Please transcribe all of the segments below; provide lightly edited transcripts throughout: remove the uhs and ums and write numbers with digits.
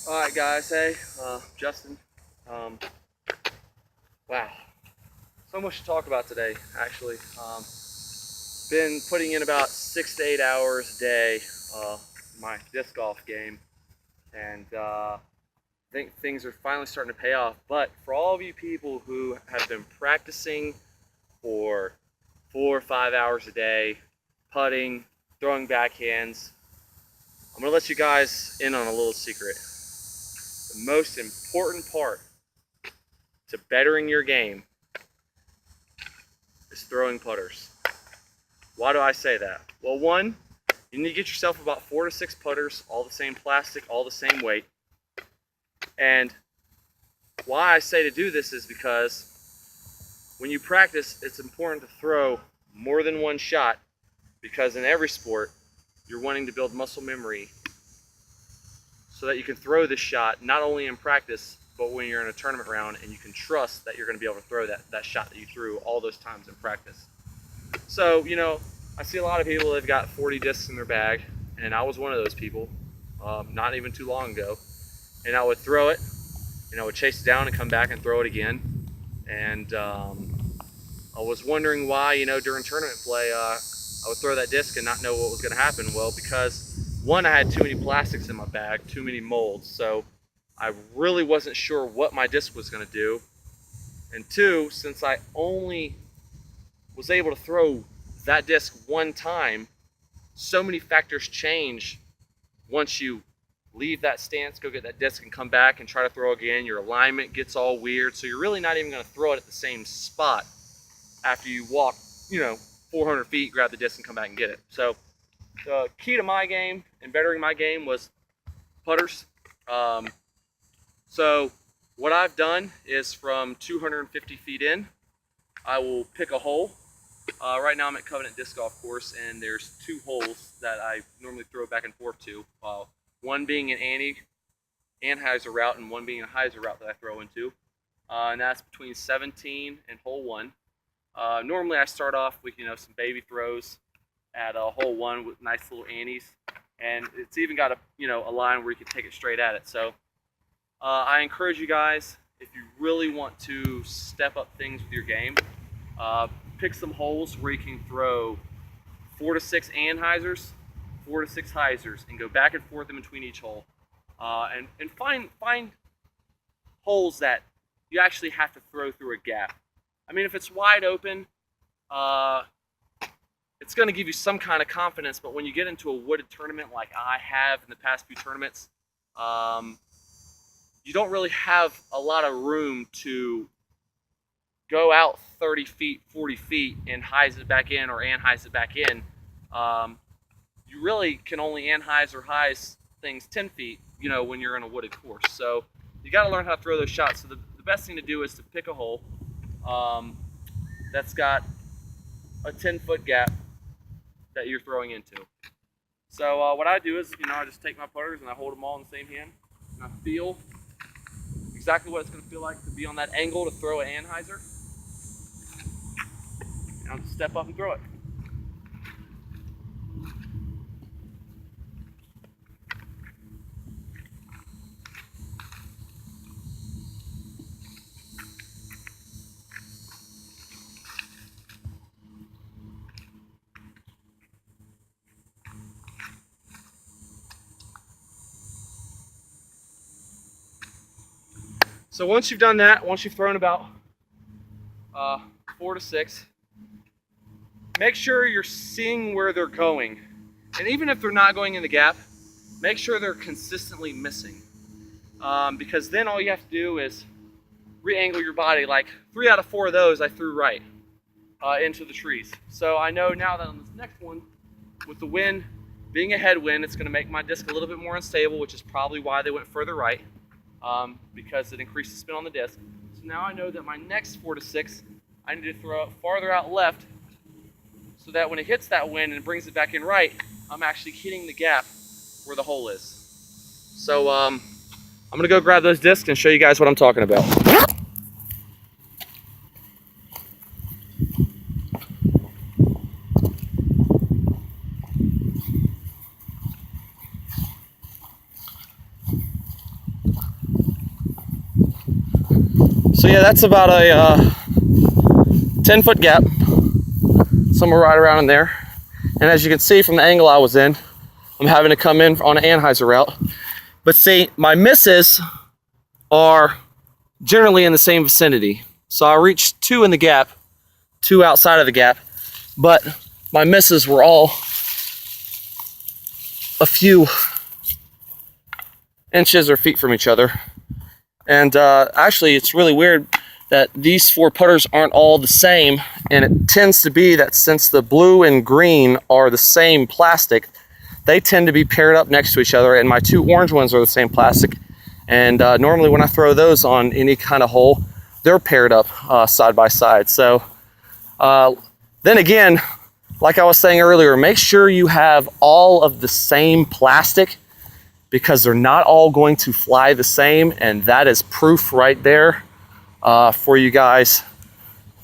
Alright guys, hey, Justin. Um, wow, so much to talk about today, actually. Been putting in about 6 to 8 hours a day, my disc golf game, and I think things are finally starting to pay off. But for all of you people who have been practicing for 4 or 5 hours a day, putting, throwing backhands, I'm gonna let you guys in on a little secret. The most important part to bettering your game is throwing putters. Why do I say that? Well, one, you need to get yourself about 4 to 6 putters, all the same plastic, all the same weight. And why I say to do this is because when you practice, it's important to throw more than one shot, because in every sport, you're wanting to build muscle memory so that you can throw this shot not only in practice, but when you're in a tournament round and you can trust that you're going to be able to throw that shot that you threw all those times in practice. So, I see a lot of people that have got 40 discs in their bag, and I was one of those people not even too long ago. And I would throw it, and I would chase it down and come back and throw it again. And I was wondering why, during tournament play, I would throw that disc and not know what was going to happen. Well, because one, I had too many plastics in my bag, too many molds, so I really wasn't sure what my disc was going to do. And two, since I only was able to throw that disc one time, so many factors change once you leave that stance, go get that disc and come back and try to throw again. Your alignment gets all weird, so you're really not even going to throw it at the same spot after you walk 400 feet, grab the disc and come back and get it. So the key to my game and bettering my game was putters. So what I've done is from 250 feet in, I will pick a hole. Right now I'm at Covenant Disc Golf Course, and there's 2 holes that I normally throw back and forth to. One being an Anheuser route and one being a Heiser route that I throw into. And that's between 17 and hole 1. Normally I start off with some baby throws at hole 1 with nice little annies, and it's even got a line where you can take it straight at it. So I encourage you guys, if you really want to step up things with your game, pick some holes where you can throw 4 to 6 Anheisers, 4 to 6 Heisers, and go back and forth in between each hole, and find holes that you actually have to throw through a gap. I mean, if it's wide open, it's going to give you some kind of confidence, but when you get into a wooded tournament like I have in the past few tournaments, you don't really have a lot of room to go out 30 feet, 40 feet, and Heise it back in or Anheise it back in. You really can only Anheise or Heise things 10 feet, when you're in a wooded course. So you got to learn how to throw those shots. So the best thing to do is to pick a hole that's got a 10-foot gap that you're throwing into. So what I do is, I just take my putters and I hold them all in the same hand, and I feel exactly what it's going to feel like to be on that angle to throw an Anheuser. And I'll just step up and throw it. So once you've done that, once you've thrown about 4 to 6, make sure you're seeing where they're going. And even if they're not going in the gap, make sure they're consistently missing. Because then all you have to do is re-angle your body. Like 3 out of 4 of those I threw right into the trees. So I know now that on this next one, with the wind being a headwind, it's going to make my disc a little bit more unstable, which is probably why they went further right. Because it increased the spin on the disc. So now I know that my next 4 to 6, I need to throw it farther out left, so that when it hits that wind and brings it back in right, I'm actually hitting the gap where the hole is. So I'm going to go grab those discs and show you guys what I'm talking about. So yeah, that's about a 10-foot gap, somewhere right around in there. And as you can see from the angle I was in, I'm having to come in on an Anheuser route. But see, my misses are generally in the same vicinity. So I reached 2 in the gap, 2 outside of the gap, but my misses were all a few inches or feet from each other. And actually, it's really weird that these 4 putters aren't all the same, and it tends to be that since the blue and green are the same plastic, they tend to be paired up next to each other, and my 2 orange ones are the same plastic. And normally when I throw those on any kind of hole, they're paired up side by side. So then again, like I was saying earlier, make sure you have all of the same plastic, because they're not all going to fly the same, and that is proof right there for you guys.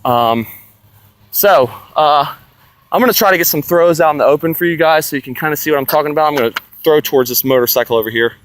I'm gonna try to get some throws out in the open for you guys so you can kind of see what I'm talking about. I'm gonna throw towards this motorcycle over here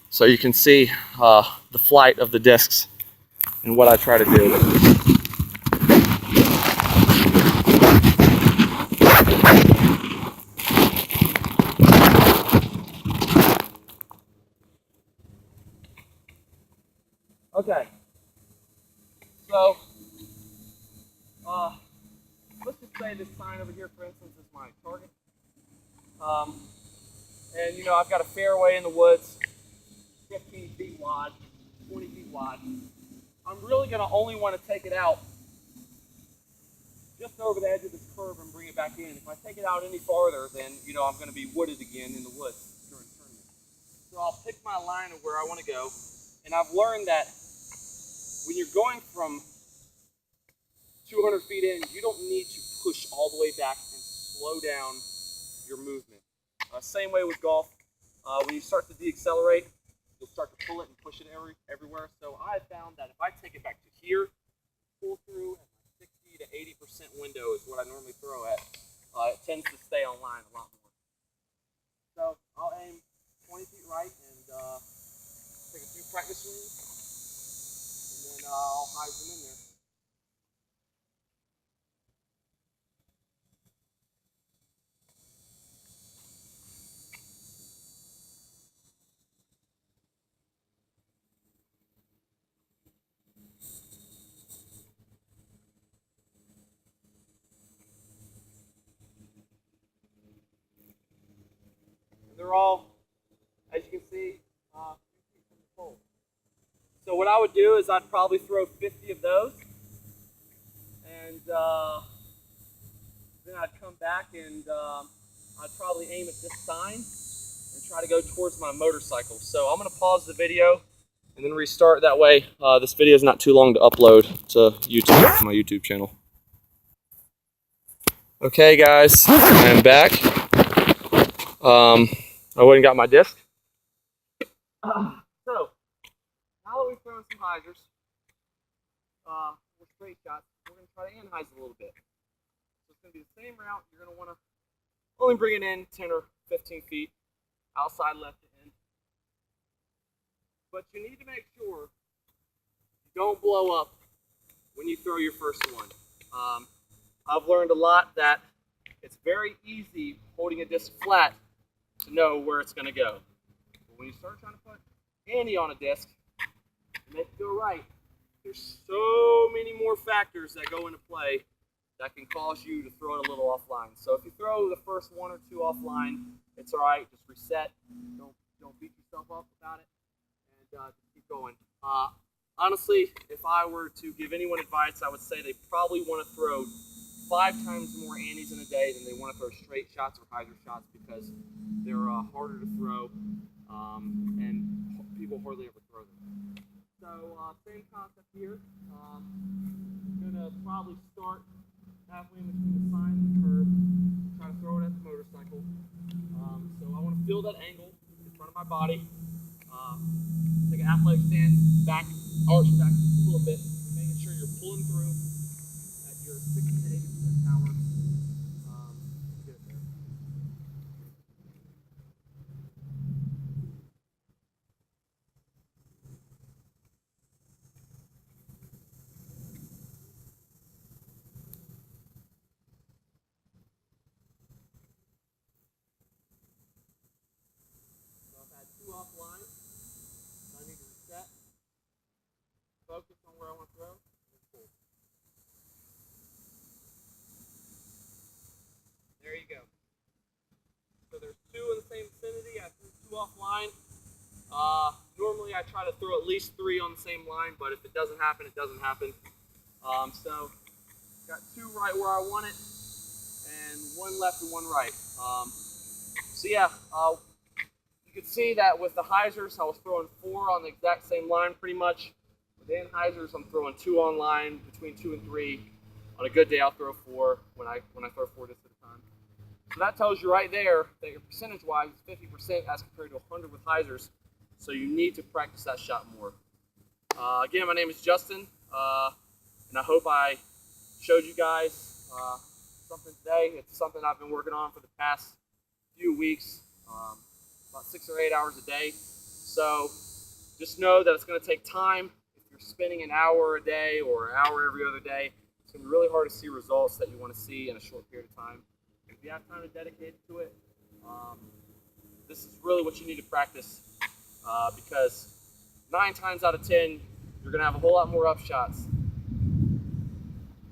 so you can see the flight of the discs and what I try to do. Okay, so let's just say this sign over here, for instance, is my target. And you know, I've got a fairway in the woods, 15 feet wide, 20 feet wide. I'm really going to only want to take it out just over the edge of this curve and bring it back in. If I take it out any farther, then you know I'm going to be wooded again in the woods during the tournament. So I'll pick my line of where I want to go, and I've learned that when you're going from 200 feet in, you don't need to push all the way back and slow down your movement. Same way with golf. When you start to deaccelerate, you'll start to pull it and push it everywhere. So I found that if I take it back to here, pull through at my 60 to 80% window is what I normally throw at. It tends to stay on line a lot more. So I'll aim 20 feet right and take a few practice swings, and then I'll hide them in there. They're all, as you can see, from the pole. So what I would do is I'd probably throw 50 of those, and then I'd come back and I'd probably aim at this sign and try to go towards my motorcycle. So I'm going to pause the video and then restart. That way this video is not too long to upload to YouTube, to my YouTube channel. Okay guys, I'm back. I went and got my disc. So, now that we've thrown some hyzers, with straight shots, we're going to try to anhyze a little bit. So it's going to be the same route. You're going to want to only bring it in 10 or 15 feet, outside left to in. But you need to make sure you don't blow up when you throw your first one. I've learned a lot that it's very easy holding a disc flat to know where it's going to go. But when you start trying to put ante on a disc and make it go right, there's so many more factors that go into play that can cause you to throw it a little offline. So if you throw the first 1 or 2 offline, it's all right. Just reset. Don't beat yourself up about it, and just keep going. Honestly, if I were to give anyone advice, I would say they probably want to throw 5 times more antes in a day than they want to throw straight shots or hyzer shots, because they're harder to throw, and people hardly ever throw them. So same concept here. I'm going to probably start halfway in between the sign and the curve, try to throw it at the motorcycle. So I want to feel that angle in front of my body. Take an athletic stance, back, arch back just a little bit, making sure you're pulling through at your 60 to 80% power. Get it there. line. Normally I try to throw at least 3 on the same line, but if it doesn't happen, it doesn't happen. So got 2 right where I want it, and 1 left and 1 right. So yeah, you can see that with the hyzers, I was throwing 4 on the exact same line pretty much. With the anhyzers, I'm throwing 2 on line, between 2 and 3. On a good day, I'll throw 4 when I throw 4 discs at a time. So that tells you right there that your percentage-wise is 50% as compared to 100 with hyzers. So you need to practice that shot more. Again, my name is Justin, and I hope I showed you guys something today. It's something I've been working on for the past few weeks, about 6 or 8 hours a day. So just know that it's going to take time. If you're spending an hour a day or an hour every other day, it's going to be really hard to see results that you want to see in a short period of time. If you have time to dedicate to it, this is really what you need to practice, because 9 times out of 10, you're going to have a whole lot more upshots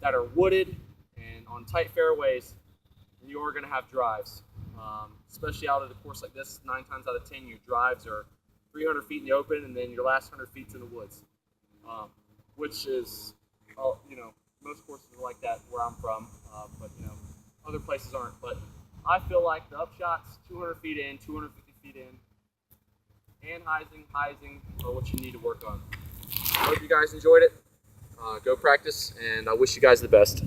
that are wooded and on tight fairways than you are going to have drives. Especially out at a course like this, 9 times out of 10, your drives are 300 feet in the open, and then your last 100 feet's in the woods, which is, most courses are like that where I'm from, but other places aren't. But I feel like the upshots, 200 feet in, 250 feet in, and hyzing are what you need to work on. I hope you guys enjoyed it. Go practice, and I wish you guys the best.